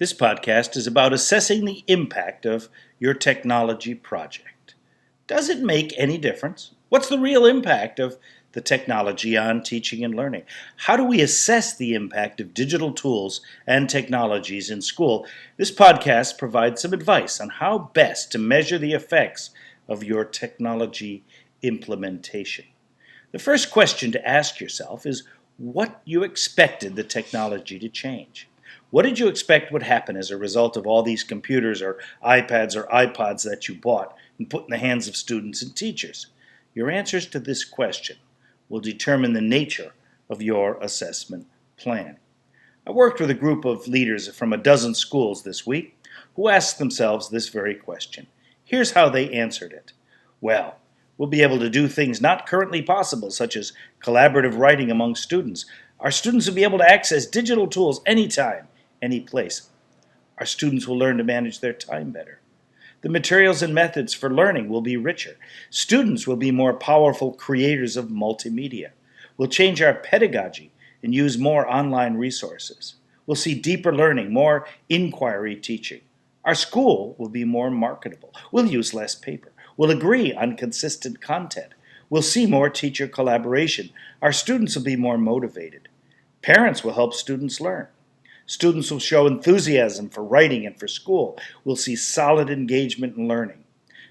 This podcast is about assessing the impact of your technology project. Does it make any difference? What's the real impact of the technology on teaching and learning? How do we assess the impact of digital tools and technologies in school? This podcast provides some advice on how best to measure the effects of your technology implementation. The first question to ask yourself is what you expected the technology to change. What did you expect would happen as a result of all these computers or iPads or iPods that you bought and put in the hands of students and teachers? Your answers to this question will determine the nature of your assessment plan. I worked with a group of leaders from a dozen schools this week who asked themselves this very question. Here's how they answered it. Well, we'll be able to do things not currently possible, such as collaborative writing among students. Our students will be able to access digital tools anytime, any place. Our students will learn to manage their time better. The materials and methods for learning will be richer. Students will be more powerful creators of multimedia. We'll change our pedagogy and use more online resources. We'll see deeper learning, more inquiry teaching. Our school will be more marketable. We'll use less paper. We'll agree on consistent content. We'll see more teacher collaboration. Our students will be more motivated. Parents will help students learn. Students will show enthusiasm for writing and for school. We'll see solid engagement in learning.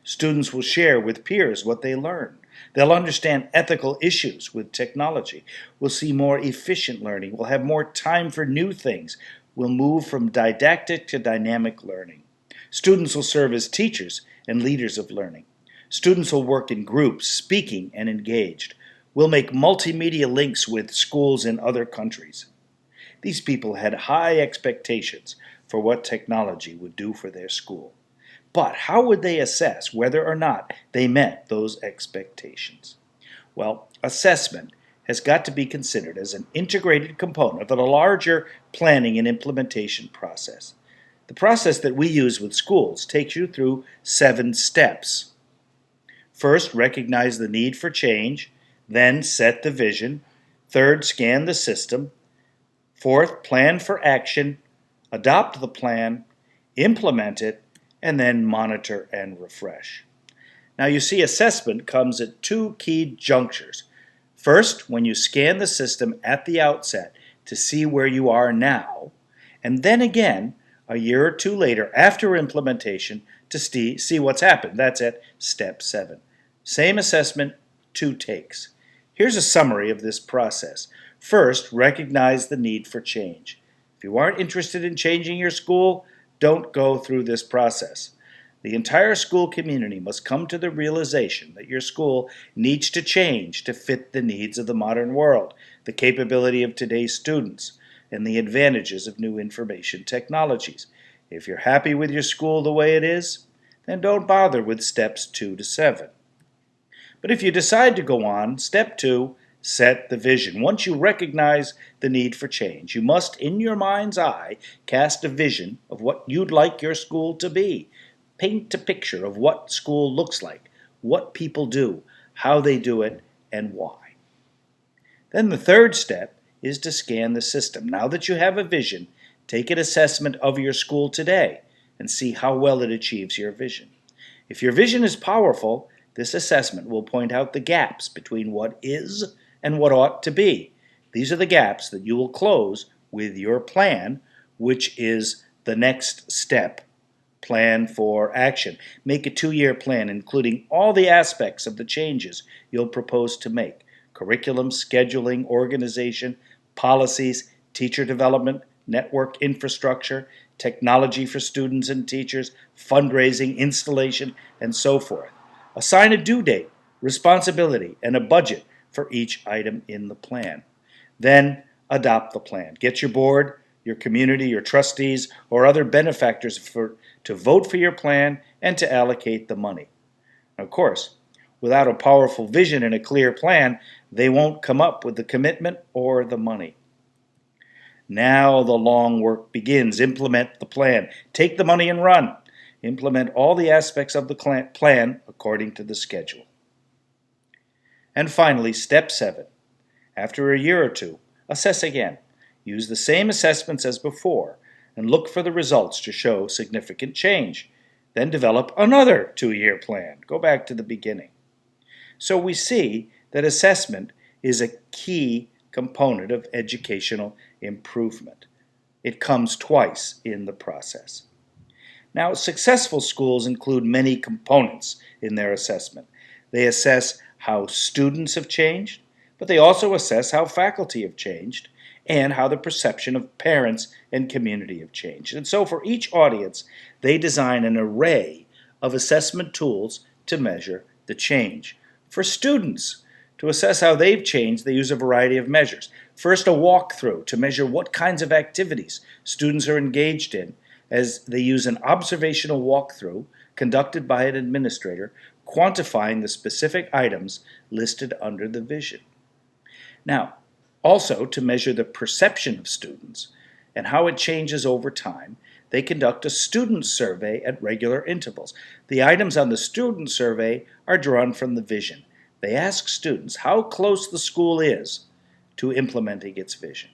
Students will share with peers what they learn. They'll understand ethical issues with technology. We'll see more efficient learning. We'll have more time for new things. We'll move from didactic to dynamic learning. Students will serve as teachers and leaders of learning. Students will work in groups, speaking and engaged. We'll make multimedia links with schools in other countries. These people had high expectations for what technology would do for their school. But how would they assess whether or not they met those expectations? Well, assessment has got to be considered as an integrated component of a larger planning and implementation process. The process that we use with schools takes you through 7 steps. First, recognize the need for change. Then, set the vision. Third, scan the system. Fourth, plan for action, adopt the plan, implement it, and then monitor and refresh. Now you see assessment comes at 2 key junctures. First, when you scan the system at the outset to see where you are now, and then again a year or 2 later after implementation to see what's happened. That's at step 7. Same assessment, 2 takes. Here's a summary of this process. First, recognize the need for change. If you aren't interested in changing your school, don't go through this process. The entire school community must come to the realization that your school needs to change to fit the needs of the modern world, the capability of today's students, and the advantages of new information technologies. If you're happy with your school the way it is, then don't bother with steps 2 to 7. But if you decide to go on, step 2, set the vision. Once you recognize the need for change, you must, in your mind's eye, cast a vision of what you'd like your school to be. Paint a picture of what school looks like, what people do, how they do it, and why. Then the third step is to scan the system. Now that you have a vision, take an assessment of your school today and see how well it achieves your vision. If your vision is powerful, this assessment will point out the gaps between what is and what ought to be. These are the gaps that you will close with your plan, which is the next step. Plan for action. Make a 2-year plan, including all the aspects of the changes you'll propose to make. Curriculum, scheduling, organization, policies, teacher development, network infrastructure, technology for students and teachers, fundraising, installation, and so forth. Assign a due date, responsibility, and a budget for each item in the plan. Then adopt the plan. Get your board, your community, your trustees, or other benefactors to vote for your plan and to allocate the money. Of course, without a powerful vision and a clear plan, they won't come up with the commitment or the money. Now the long work begins. Implement the plan. Take the money and run. Implement all the aspects of the plan according to the schedule. And finally, step 7. After a year or 2, assess again. Use the same assessments as before and look for the results to show significant change. Then develop another 2-year plan. Go back to the beginning. So we see that assessment is a key component of educational improvement. It comes twice in the process. Now, successful schools include many components in their assessment. They assess how students have changed, but they also assess how faculty have changed and how the perception of parents and community have changed. And so for each audience, they design an array of assessment tools to measure the change. For students, to assess how they've changed, they use a variety of measures. First, a walkthrough to measure what kinds of activities students are engaged in, as they use an observational walkthrough conducted by an administrator, quantifying the specific items listed under the vision. Now, also to measure the perception of students and how it changes over time, they conduct a student survey at regular intervals. The items on the student survey are drawn from the vision. They ask students how close the school is to implementing its vision.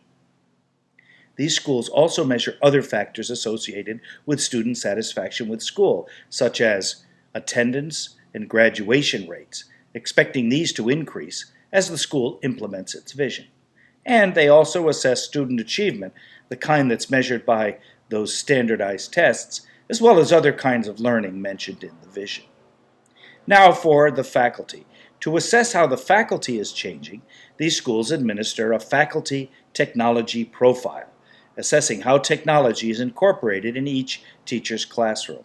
These schools also measure other factors associated with student satisfaction with school, such as attendance and graduation rates, expecting these to increase as the school implements its vision. And they also assess student achievement, the kind that's measured by those standardized tests, as well as other kinds of learning mentioned in the vision. Now for the faculty. To assess how the faculty is changing, these schools administer a faculty technology profile, assessing how technology is incorporated in each teacher's classroom.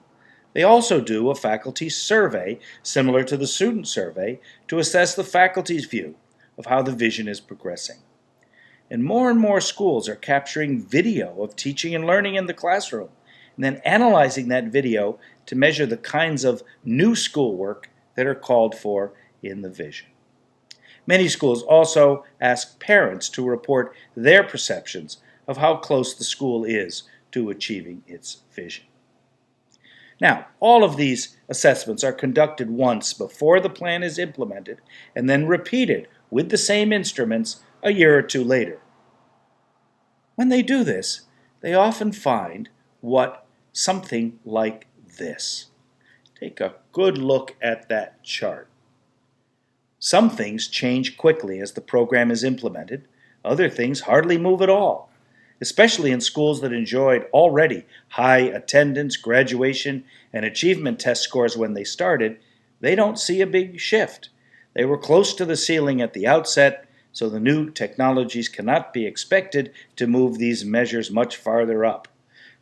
They also do a faculty survey, similar to the student survey, to assess the faculty's view of how the vision is progressing. And more schools are capturing video of teaching and learning in the classroom, and then analyzing that video to measure the kinds of new schoolwork that are called for in the vision. Many schools also ask parents to report their perceptions of how close the school is to achieving its vision. Now, all of these assessments are conducted once before the plan is implemented and then repeated with the same instruments a year or two later. When they do this, they often find something like this. Take a good look at that chart. Some things change quickly as the program is implemented. Other things hardly move at all, especially in schools that enjoyed already high attendance, graduation, and achievement test scores when they started. They don't see a big shift. They were close to the ceiling at the outset, so the new technologies cannot be expected to move these measures much farther up.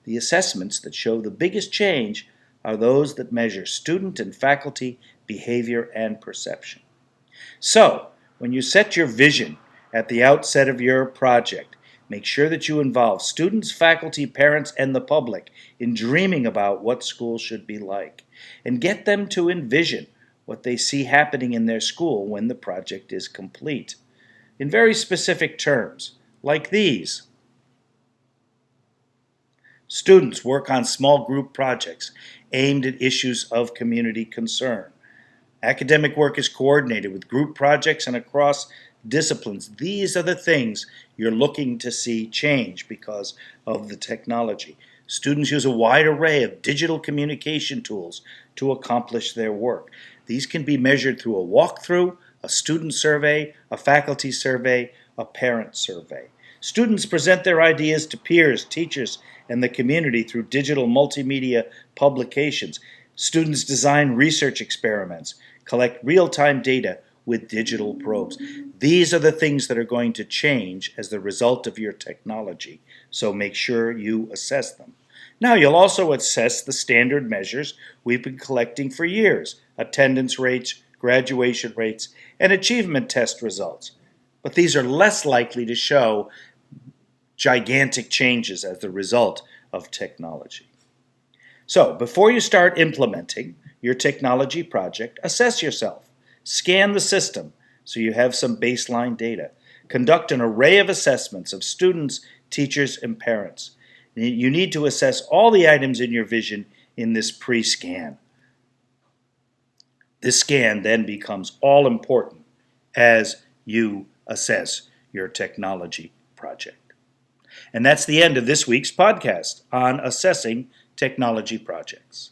The assessments that show the biggest change are those that measure student and faculty behavior and perception. So, when you set your vision at the outset of your project, make sure that you involve students, faculty, parents, and the public in dreaming about what school should be like, and get them to envision what they see happening in their school when the project is complete, in very specific terms, like these. Students work on small group projects aimed at issues of community concern. Academic work is coordinated with group projects and across disciplines. These are the things you're looking to see change because of the technology. Students use a wide array of digital communication tools to accomplish their work. These can be measured through a walkthrough, a student survey, a faculty survey, a parent survey. Students present their ideas to peers, teachers, and the community through digital multimedia publications. Students design research experiments, collect real-time data with digital probes. These are the things that are going to change as the result of your technology, so make sure you assess them. Now, you'll also assess the standard measures we've been collecting for years: attendance rates, graduation rates, and achievement test results. But these are less likely to show gigantic changes as the result of technology. So, before you start implementing your technology project, assess yourself. Scan the system so you have some baseline data. Conduct an array of assessments of students, teachers, and parents. You need to assess all the items in your vision in this pre-scan. This scan then becomes all important as you assess your technology project. And that's the end of this week's podcast on assessing technology projects.